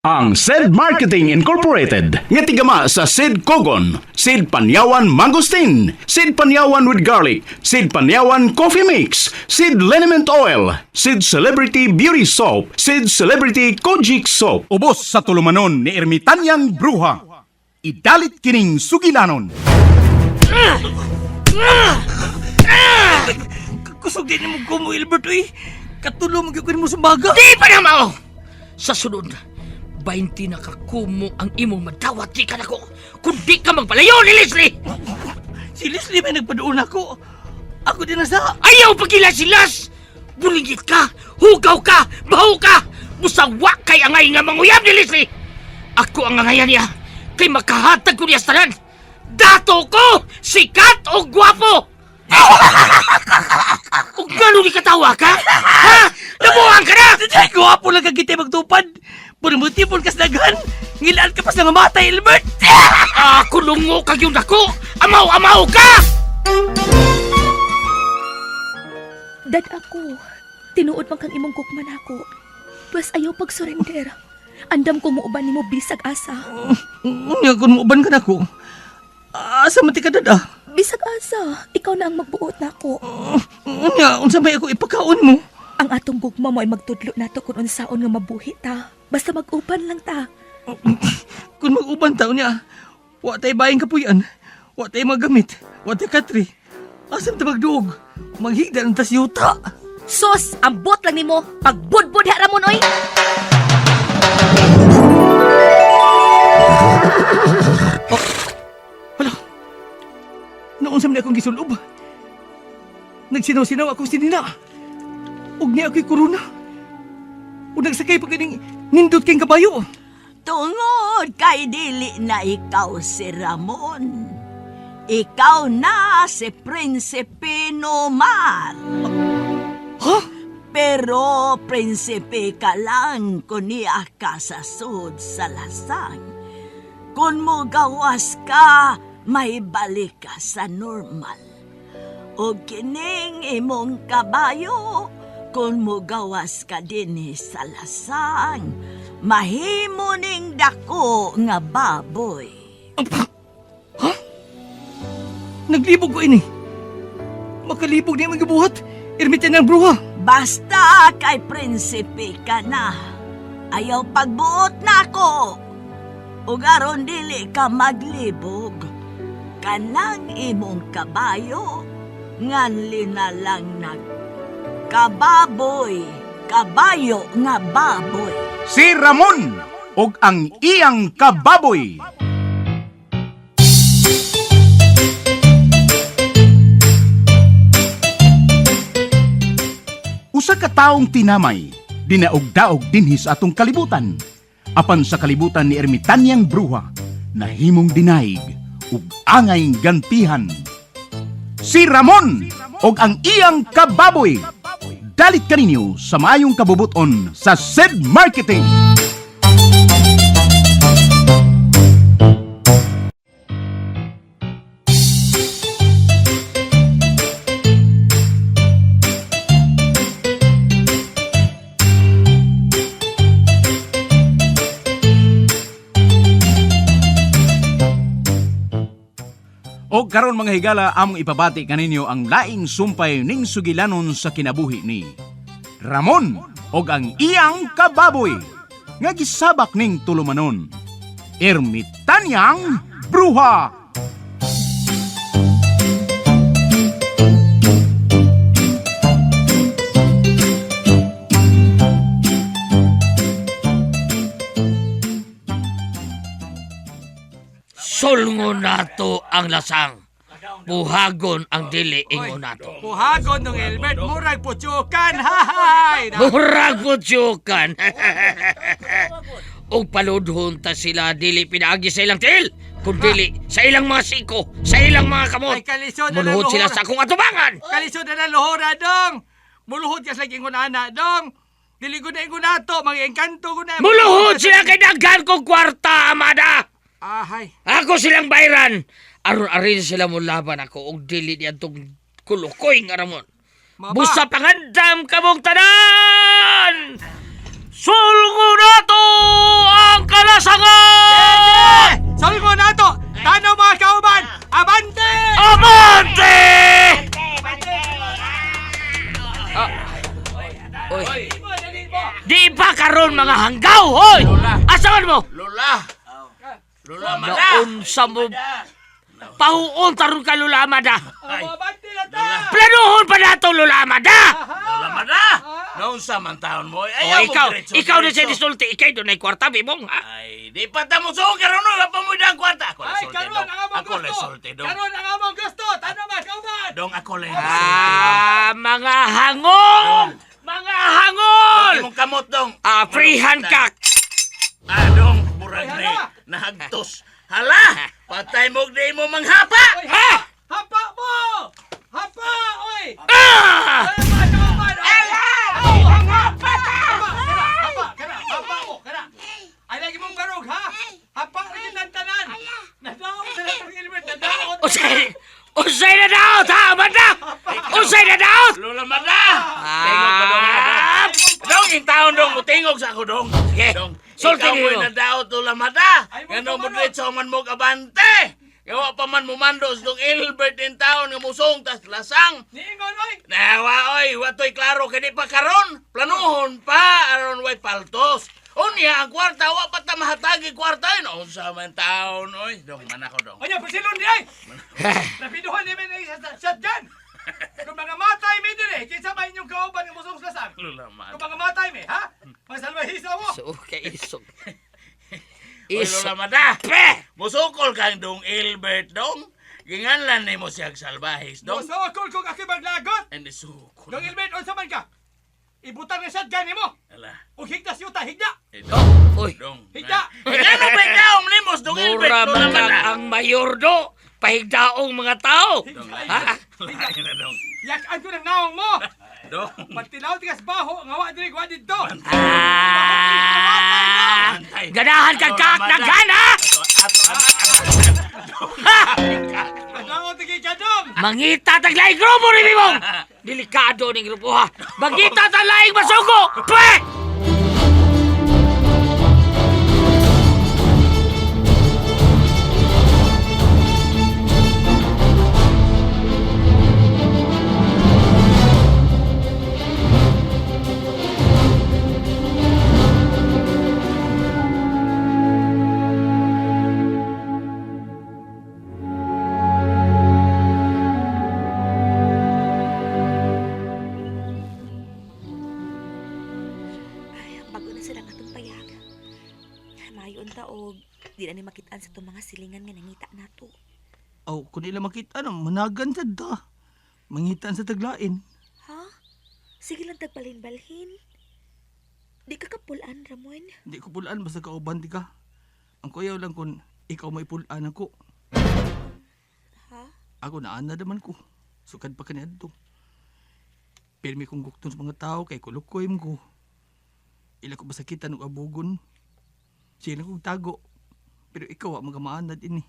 Ang SED Marketing Incorporated nga tigama sa SED Kogon, SED Panyawan Mangosteen, SED Panyawan with Garlic, SED Panyawan Coffee Mix, SED Liniment Oil, SED Celebrity Beauty Soap, SED Celebrity Kojic Soap. Ubos sa tulumanon ni Ermitanyang Bruha. Idalit kining sugilanon. Kusog din mo ko mo, Albert, eh. Katulong mo sa baga. Di pa na mao! Sa sunod, 20 na kakumo ang imong madawat di ka na ko. Kung di ka magpalayo ni Leslie! Si Leslie may nagpadoon ako. Ako din nasa... Ayaw pagilasilas! Buligit ka, hugaw ka, baho ka! Musawa kay angay nga manguyab ni Leslie! Ako ang angayan niya, kay makahatag ko niya sa tanan. Dato ko, sikat o gwapo! Kung gano'n di katawa ka? Ha? Nabuhan ka na! Ay, guwapo lang kang kita magtupad. Puro mo tipon ka sa daghan. Ngilaan ka pa sa mamatay, Albert. Kulungo kag yung dako! Amaw-amaw ka! Dad ako, tinuod man kang imong kukman ako. Plus ayaw pag-surrender. Andam ko muuban ni mo bisag asa. Unya, kung muuban ka na ko. Asa mati ka, dada? Bisag asa, ikaw na ang magbuot na ako. Unya, unsa may ako ipakaon mo? Ang atong gugma mo ay magtudlo nato kung unsaon nga mabuhi ta. Basta mag-uban lang ta. Kung mag-uban taon niya, wa tayo bayang kapuyan, wa tayo magamit, wa tayo katri. Asam ta magduog, maghigda ng tasyuta. Sos, ambot lang nimo pagbudbud ha Ramon oy. Hala, naunsa man akong gisulob. Nagsinaw-sinaw akong sinina. Ug niya ako'y korona. Ug nagsakay pa kaning nindot kayong kabayo. Tungod kay dili na ikaw si Ramon. Ikaw na si Prinsipe Nomar. Ha? Pero prinsipe ka lang kung niya ka sa sud sa lasang. Kung mo gawas ka, may balik ka sa normal. O kining imong kabayo, kung mo gawas ka din sa lasang, mahimo ning dako nga baboy. Ha? Naglibog ko ini. Makalibog niya magabuhat. Ermitan ng bruha. Basta kay prinsipe ka na. Ayaw pagbuot na ako. Ug aron dili ka maglibog. Kanang imong kabayo, nganli na lang kababoy, kabayo nga baboy. Si Ramon og ang iyang kababoy. Usa ka taong tinamay, dinaog-daog dinhi sa atong kalibutan. Apan sa kalibutan ni Ermitanyang Bruha, nahimong dinaig ug angay gantihan. Si Ramon og ang iyang kababoy. Dalit kaninyo sa maayong kabubuton sa SED Marketing. O karon mga higala, among ipabati kaninyo ang laing sumpay ning sugilanon sa kinabuhi ni Ramon og ang iyang kababoy nga gisabak ning tulumanon, Ermitanyang Bruha. Sulngo nato ang lasang. Buhagon ang dili ingo nato. Buhagon ng Albert, murag putsukan, hahay! Murag putsyokan. Og paludhon ta sila dili pinaagi sa ilang til. Kung dili sa ilang mga siko, sa ilang mga kamot. Ay, kalisod na Muluhod ng sila luhora. sa akong atubangan. Kalisod na ng lohora, dong! Muluhod ka sa gingon ana, dong! Dili ko na ingon nato, mga engkanto ko na. Muluhod sila kay daghan kong kwarta, amada. Ahay. Ako silang bayran. Aron-arin sila mo laban ako og dili diyan tong kulukoy nga Ramon. Maba. Busa pangandam kamong tanan! Sulgo na to ang Hoy! Asaman mo? Lola! Lola, mada! Naunsa mo? Pahuon taron ka, Lola Amada. Ay, Planuhon pa na ito, Lola Amada. Lola, mada! Noon sa man taon mo, O, ayaw mo ikaw na siya disulti. Ikaw doon ay kwarta, bibong, ha? Ay, di pa tamo so, karon no, pa mo dang kwarta. Ako Ay, la karon solte ang among Ako la gusto. solte dong. Karon ang among gusto. Tanaman, kauban. Dong ako la Mga hangol! Mga hangol! Imong kamot dong. Freehan ka! Dong, murag Ay, ni hala. nahagtos. Hala, patay mo di mo manghapa. Oy, Ha? hapa mo! Hapa, oy! Ah! Tanaman, kauban. Hapa mo, kana. Ay, lagi mong karog, ha? Hapa rin ang tanan. Nadaot na lang ang ilmet, nadaot. Usay na daot, ha, Amada? Usay na daot! Lola, mada! Tingog ka dong, mada. Dong, yung taon dong, mutingog sa ako dong. Sige. Dong, Sulti ikaw mo'y niyo. nadaot, Lola, mada. Ay, mo Ngano mo kamano. diretso man mo kabante. Gawa pa man mo mandos dong Ilbert in taon nga musong tas lasang. Niingon, oy! Nawa oy, watoy klaro kini pa karon. Planuhon pa aron way paltos. Unya ang kwarta wa pa ta mahatagi kwarta no unsa man taon oy. Dong man ako dong. Onya, pasilon di ay! Napiduhan ni Minay sa shotgun! Kung mga matay mi din eh, kinsa ba inyong kauban ng musong lasang? Lula man. Kung mga matay mi, ha? Masalbahisa mo! So, kay isog. Oy Lola Mada. Musukol kang dong Ilbert dong. Ginganlan nimo siyang salbahis dong. Moso akol kung aki maglagot! And sukol. Dong Ilbert, unsa man ka? Ibutang ng shotgun ni mo! Ala. O higdas yuta, higda! Uy, Dong. Higda! Ngano ba daom nimos dong Ilbert mura Lola man Mada? ang mayordo. Pahigdaong mga tao. Dong. Ha? Lain na dong. Yakan ko ng naong mo! Dong. Pagtilaw tigas baho, nga wa diri wa dito! Ganahan ka kak na gana! Naglaot tigay ka dong! Mangita taglaing grupo rin mong! Delikado ning grupo ha! Mangita taglaing masuko! Pwe! Bago na sila nga itong payag. Mayon ta og di na ni makitaan sa itong mga silingan nga nangita nato. Aw, kung nila makita na, managan sa da. Mangitan sa taglain. Ha? Sige lang tagbalhin-balhin. Di ka kapulaan, Ramon. Di ko pulaan basta kauban di ka. Ang kuyaw lang kung ikaw may pulaan ako. Ha? Ako naana naman ko. Sukad pa kanya to. Pirmi kong gukton sa mga tao kay kulukoy mo ko. Ila ko basakitan ng abugon. Sila kong tago. Pero ikaw ang mga maanad ini.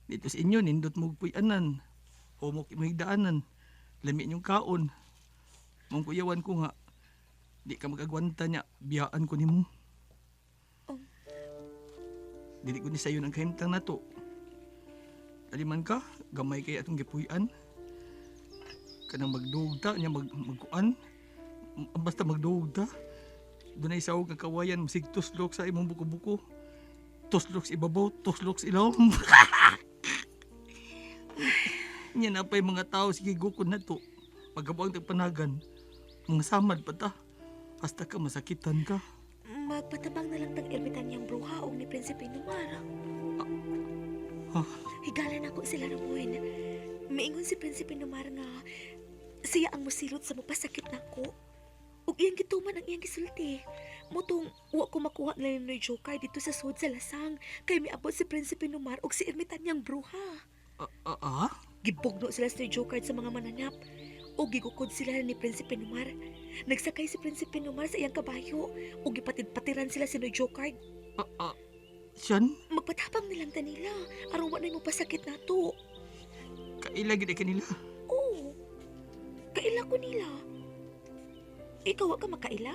Dito sa inyo, nindot mo puyanan. Humok imigdaanan. Lami inyong kaon. Mong kuyawan ko nga. Di ka magagwanta niya. Biyaan ko ni mo. Dili ko ni sayo ng kahimtang na to. Aliman ka, gamay kay atong gipuyan. Kanang magdugta niya magkuan. Basta magdugta. Doon ay sawag ang kawayan, masig tuslok sa imong buko-buko. Tuslok sa ibabaw, tuslok sa ilawom. Yan na pa yung mga tao, sige gukon na to. Pagkabuang tagpanagan, mga samad pa ta. Hasta ka masakitan ka. Magpatabang na lang tang ermitan niyang bruha og ni Prinsipe Numara. Ha? Higala na ako sila Ramon. Maingon si Prinsipe Numara nga siya ang musilot sa mapasakit nako. Ug iyang gituman ang iyang gisulti. Motong wa ko makuha na ni Jokay dito sa sud sa lasang kay miabot si Prinsipe Numar ug si ermitan niyang bruha. Gibugno sila si Jokay sa mga mananap ug gigukod sila ni Prinsipe Numar. Nagsakay si Prinsipe Numar sa iyang kabayo ug gipatid-patiran sila si Jokay. Siyan, Magpatabang nilang tanila aron wa na mo pasakit nato. kaila gid kanila. Oo. Kaila ko nila. Ikaw wa ka makaila?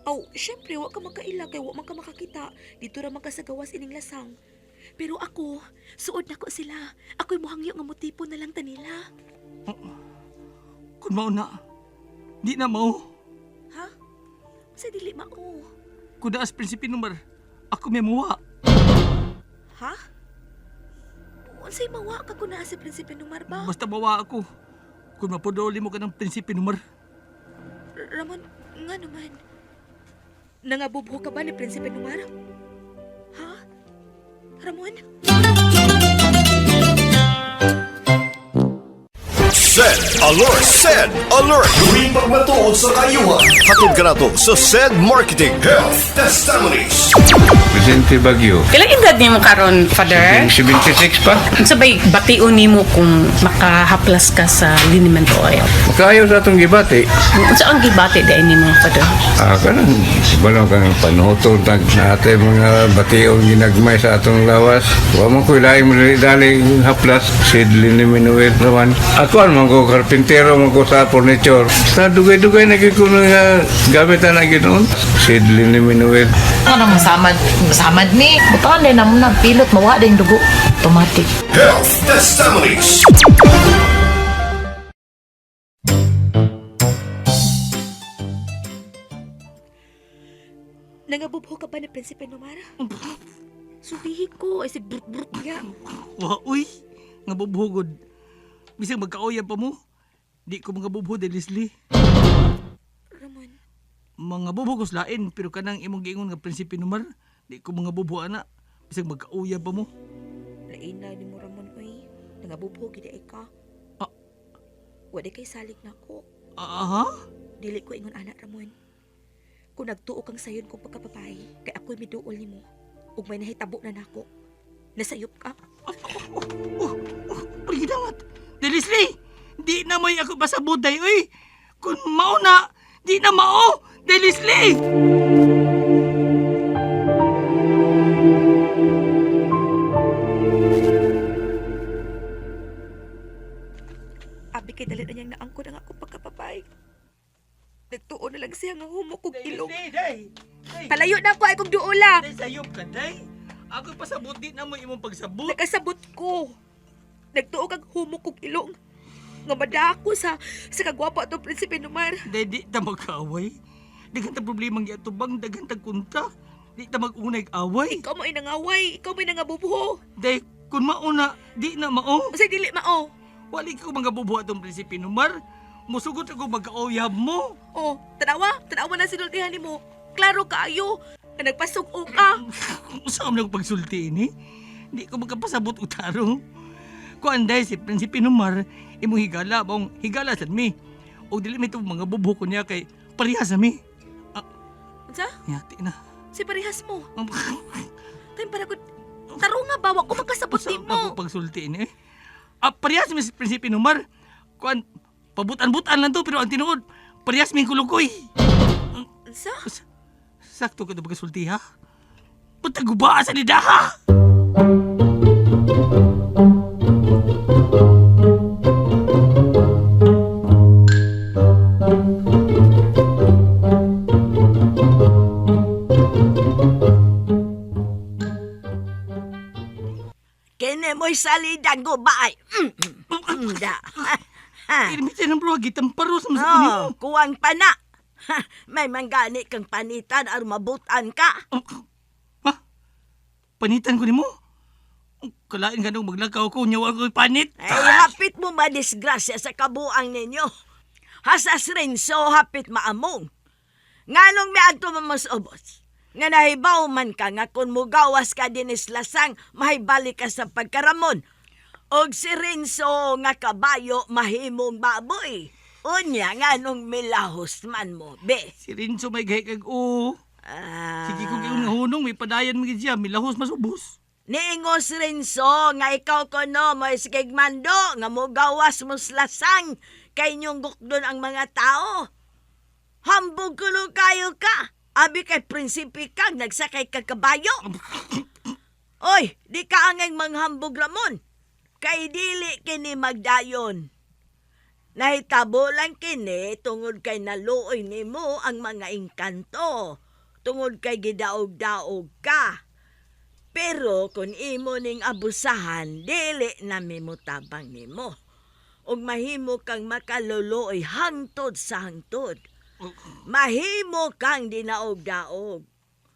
Aw, syempre wa ka makaila kay wa man ka makakita. Dito ra man ka sa gawas ining lasang. Pero ako, suod na ko sila. Ako'y muhangyo nga motipo na lang tanila. Kung mao na, di na mao. Ha? Sa dili mao. Kung naas prinsipe numar, ako may muwa. Ha? Unsay mawa ka kung naa si Prinsipe Numar ba? Basta mawa ako. Kung mapodoli mo ka ng prinsipe numar. Ramon, nga naman. Nangabubho ka ba ni Prinsipe Numar? Ha? Ramon? SED Alert! SED Alert! Huwing pagmatuod sa kayuhan. Hatod ka na to sa SED Marketing Health Testimonies. Presente Bagyo. Kailang edad niyo mo karon, Father? 76 pa. Sabay, bation nimo kung makahaplas ka sa liniment oil. Makayaw sa atong gibati. Saan gibati dahil ni mo, Father? Kanang balong kang panuhotod na ate mga bation ginagmay sa atong lawas. Huwag mo ko ilaing daling haplas. Sidlin ni Minuel naman. Ako man ko karpintero man ko sa furniture. Sa dugay-dugay na ko nga gamitan na ginoon. Sidlin ni Minuel. Ano masamad ni? Butaan din naman ng pilot, mawa din dugo. Automatic. Health Testimonies. Nangabubho ka ba ni Prinsipe Numar? Subihi ko, ay si brut-brut nga. Wa, uy, nga bubuhugod. Bisang magkaoyan pa mo. Di ko mga bubuhod, Leslie. Ramon, Mga bubuhos lain, pero kanang imong giingon nga prinsipe numar, di ko mga bubuho ana. Bisang magkaoyan pa mo. laina ni mo Ramon, uy. Nangabubho gid ay ka. Ah. Wala kay salig na ko. Aha? Dili ko ingon anak Ramon. Kung nagtuo kang sayon kong pagkapapay, kay ako'y miduol nimo. Ug may nahitabo na nako. Nasayop ka. Paginamat. Leslie, di na may ako basabuday, uy. Kung mauna, di na mao. Leslie! Abi kay dali na niyang naangkod ang akong pagkapapay. Nagtuo na lang siya nga humukog ilong. day. Palayo na ko ay kong duola. Day, sayop ka, day. Ako pasabot di na mo imong pagsabot. Nagkasabot ko. Nagtuo kang humukog ilong. Nga madako sa kagwapo atong Prinsipe Numar. Day, di ta magkaaway. Dagan ta problemang yatubang, dagan ta kunta. Di ta mag-unay away. Ikaw mo inangaway. Ikaw mo inangabubuho. Day, kung mauna, di na mao. Usay dili mao. Wali ko mga bubuha itong prinsipe numar. Musugot ako mag-aoyab mo. Oh, tanawa. Tanawa na sinultihan mo. Klaro kaayo. Na nagpasuko ka. Saan mo pagsulti ini? Di ko magkapasabot utaro. Kung anday si prinsipe numar, imong higala mong higala sa mi. O dili mi itong mga bubuho ko niya kay parihas na mi. Unsa? Yati na. Si parehas mo. Kaya para ko, taro nga bawa ko magkasabot Saan mo. ako pagsulti ini? Parehas mi si prinsipe numar. Kung pabutan-butan lang to pero ang tinuod, parehas mi kulukoy. Unsa? Sakto ka na pagkasulti ha? Ba't nagubaa sa nidaha? Kini mo'y salidang gubay. Da. Irmitin ng bro, gitamparo sa Oh, masakuni mo. kuwang pana. May manggani kang panitan ar mabutan ka. Ha? Panitan ko ni mo? Kalain ka nung maglakaw ko, nyawa ko'y panit. Ay, hapit mo madisgrasya sa kabuang ninyo. Hasas rin so hapit maamong. Nganong may adto mamasubos. Nga nahibaw man ka nga kung mugawas ka dinis lasang, mahibalik ka sa pagkaramon. Og si Renzo nga kabayo mahimong baboy. Unya nga nung milahos man mo, be. Si Rinso may gahik kag o. Sige kong iyon nga hunong, may padayan mo siya, may lahos masubos. Niingos Renzo nga ikaw kono mo iskigmando nga mugawas mo lasang kay inyong gukdon ang mga tao. Hambog kulo kayo ka. Abi kay prinsipi kang nagsakay ka kabayo. Oy, di ka angay manghambog Ramon. Kay dili kini magdayon. Nahitabo lang kini tungod kay naluoy nimo ang mga engkanto. Tungod kay gidaog-daog ka. Pero kung imo ning abusahan, dili na mimutabang nimo. Ug mahimo kang makaluluoy hangtod sa hangtod. Mahimo kang dinaog-daog.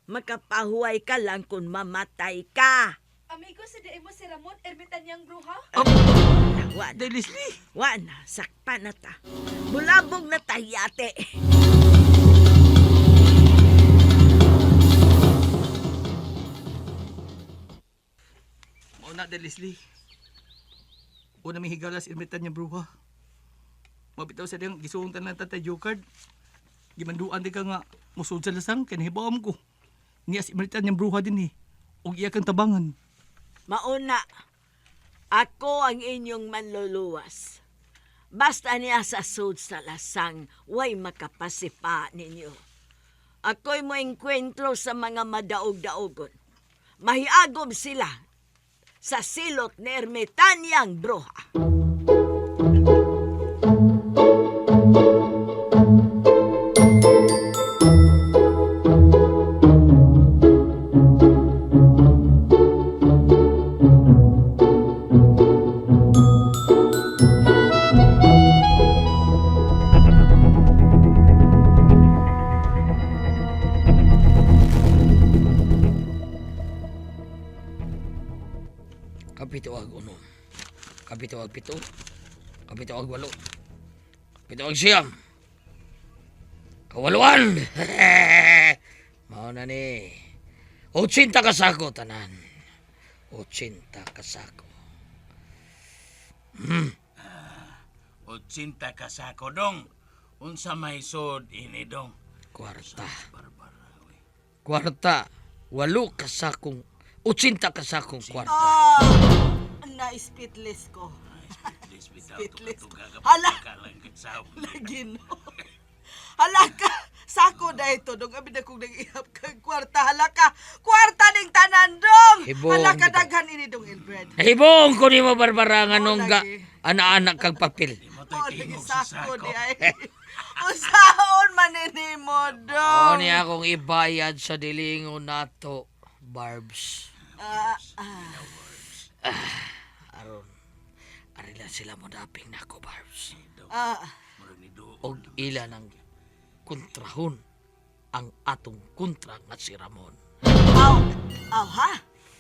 Makapahuway ka lang kung mamatay ka. Amigo, si Demo si Ramon, ermitan niyang bruha? Wan, Day Leslie. wan, sakpan na ta. Bulabog na ta, yate. Mauna Day Leslie. Una may higalas irmitan niya bruha. Mabitaw sa diyang gisuong tanan tatay Jokard. Gimanduan di ka nga musod sa lasang kinahibawam ko. Niya si irmitan niya bruha din og iya kang tabangan. Mauna, ako ang inyong manluluwas. Basta niya sa sud sa lasang, way makapasipa ninyo. Ako'y mo engkwentro sa mga madaog-daogon. Mahiagob sila sa silot ni Ermitanyang bruha. Kapitawag 1, kapitawag 7, kapitawag 8, kapitawag 9, kawaluan! Mao na ni. 80 kasako tanan. 80 kasako. 80 kasako dong. Unsa may sod ini dong. Kwarta. Kwarta. 8 kasakong 80 kasakong kwarta. Na-spitless ko. Spitless. Hala! Lagi no. Hala ka! Sako na ito. Dong abi na kong nag-ihap kang kwarta. Hala ka! Kwarta ning tanan dong! Hibong Hala ka bitaw. daghan ini dong Ilbred. Hibong ko ni mo barbarangan Oo, nung ga lagi. anak-anak kag papel. Oh, lagi sako di ay. Usaon manini mo O dong. niya akong ibayad sa dilingon nato, Barbs. Aron, arila sila mo daping nako, Barbs. Og ila ng kontrahon ang atong kontra nga si Ramon. Aw ha?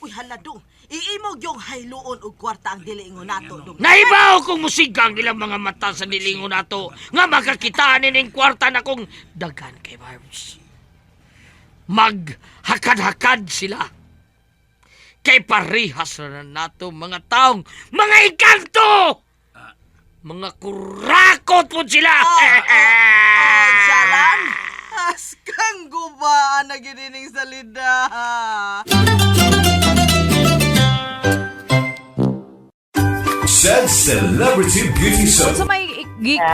Uy hala dong. Iimog yung hayluon og kwarta ang dilingon nato dong. Naibaw kong musika ang ilang mga mata sa nilingon nato nga makakitaan ning kwarta na kong dagan kay Barbs. Maghakad-hakad sila. Kay parihas na nato mga taong mga ikanto! Mga kurakot po sila! Salan? Askang gubaan na ginining salida. Said Celebrity Beauty Show. Sa may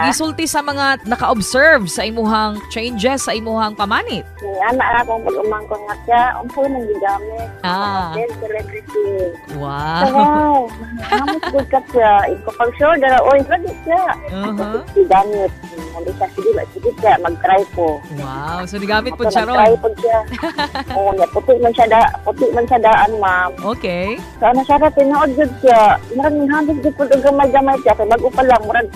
gisulti sa mga naka-observe sa imuhang changes sa imuhang pamanit. Anak akong pag-umangkon nga siya, umpay nang gigamit. Then, celebrity. Wow. Wow, mahamot good ka siya. Kapag sure, dara, oy, lagi siya. Gigamit. Hindi siya, sige siya, mag-try po. Wow. So, nigamit po siya Mag-try ron. po siya. Oo, puti man siya daan, ma'am. Okay. So, ano siya, tinood good siya. Maraming handog good po ang gamay-gamay siya. Kaya bago pa lang, murag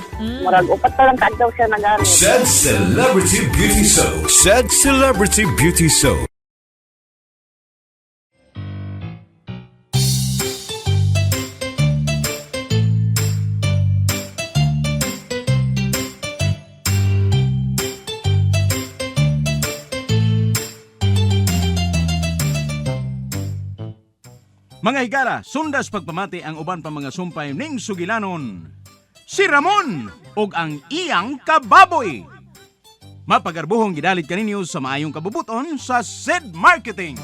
upat pa lang kaagdaw siya nagamit. Said Celebrity Beauty Show. Said Celebrity Beauty Show. Mga higala, sundas pagpamati ang uban pa mga sumpay ning sugilanon. Si Ramon og ang iyang kababoy. Mapagarbuhong gidalit kaninyo sa maayong kabubuton sa SED Marketing.